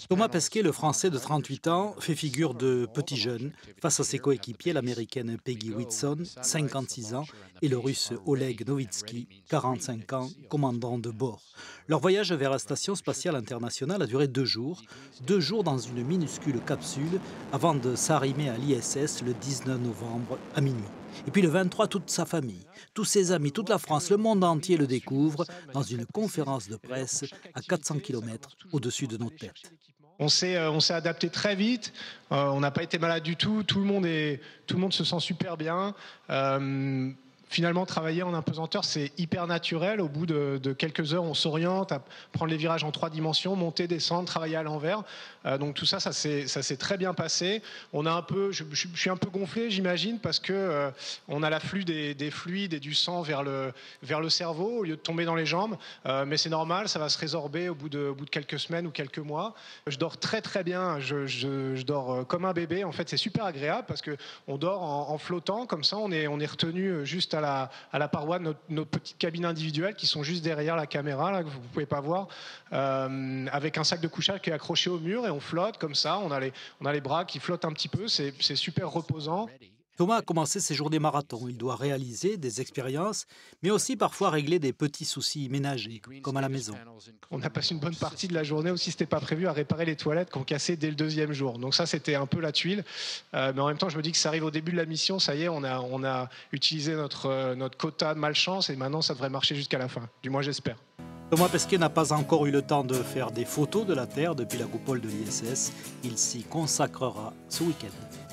Thomas Pesquet, le Français de 38 ans, fait figure de petit jeune face à ses coéquipiers, l'Américaine Peggy Whitson, 56 ans, et le Russe Oleg Novitsky, 45 ans, commandant de bord. Leur voyage vers la Station spatiale internationale a duré 2 jours, 2 jours dans une minuscule capsule avant de s'arrimer à l'ISS le 19 novembre à minuit. Et puis le 23, toute sa famille, tous ses amis, toute la France, le monde entier le découvre dans une conférence de presse à 400 km au-dessus de nos têtes. On s'est adapté très vite. On n'a pas été malade du tout. Tout le monde se sent super bien. Finalement, travailler en apesanteur, c'est hyper naturel. Au bout de quelques heures, on s'oriente à prendre les virages en 3 dimensions, monter, descendre, travailler à l'envers. Donc tout ça, ça s'est très bien passé. Je suis un peu gonflé, j'imagine, parce que on a l'afflux des fluides et du sang vers le cerveau au lieu de tomber dans les jambes. Mais c'est normal, ça va se résorber au bout de quelques semaines ou quelques mois. Je dors très très bien. Je dors comme un bébé. En fait, c'est super agréable parce que on dort en flottant comme ça. On est retenu juste à la paroi de notre petite cabine individuelle qui sont juste derrière la caméra là, que vous ne pouvez pas voir, avec un sac de couchage qui est accroché au mur et on flotte comme ça, on a les bras qui flottent un petit peu, c'est super reposant. Thomas a commencé ses journées marathon. Il doit réaliser des expériences, mais aussi parfois régler des petits soucis ménagers, comme à la maison. On a passé une bonne partie de la journée aussi, c'était pas prévu, à réparer les toilettes qu'on cassait dès le 2e jour. Donc ça, c'était un peu la tuile. Mais en même temps, je me dis que ça arrive au début de la mission, ça y est, on a utilisé notre quota de malchance et maintenant, ça devrait marcher jusqu'à la fin. Du moins, j'espère. Thomas Pesquet n'a pas encore eu le temps de faire des photos de la Terre depuis la coupole de l'ISS. Il s'y consacrera ce week-end.